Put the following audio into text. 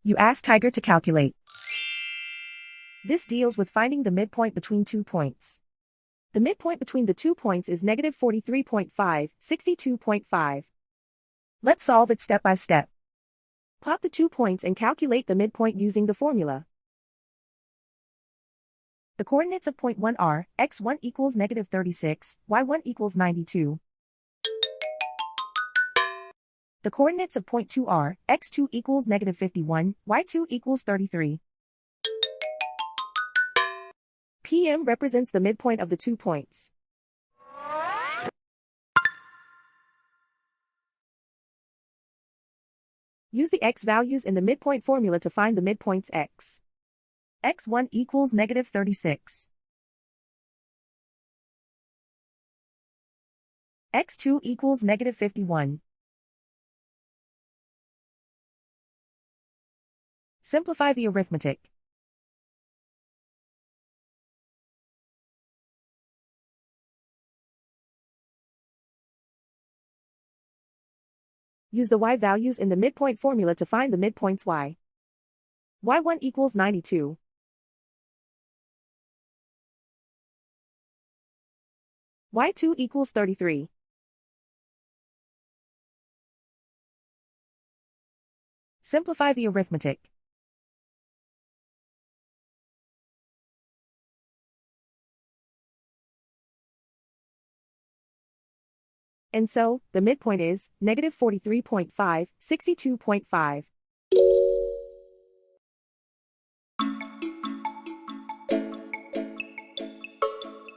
You ask Tiger to calculate. This deals with finding the midpoint between 2 points. The midpoint between the 2 points is negative 43.5, 62.5. Let's solve it step by step. Plot the 2 points and calculate the midpoint using the formula. The coordinates of point 1 are, x1 equals negative 36, y1 equals 92. The coordinates of point 2 are, x2 equals negative 51, y2 equals 33. PM represents the midpoint of the 2 points. Use the x values in the midpoint formula to find the midpoints x. x1 equals negative 36. x2 equals negative 51. Simplify the arithmetic. Use the y values in the midpoint formula to find the midpoints y. y1 equals 92. y2 equals 33. Simplify the arithmetic. And so, the midpoint is negative 43.5, 62.5.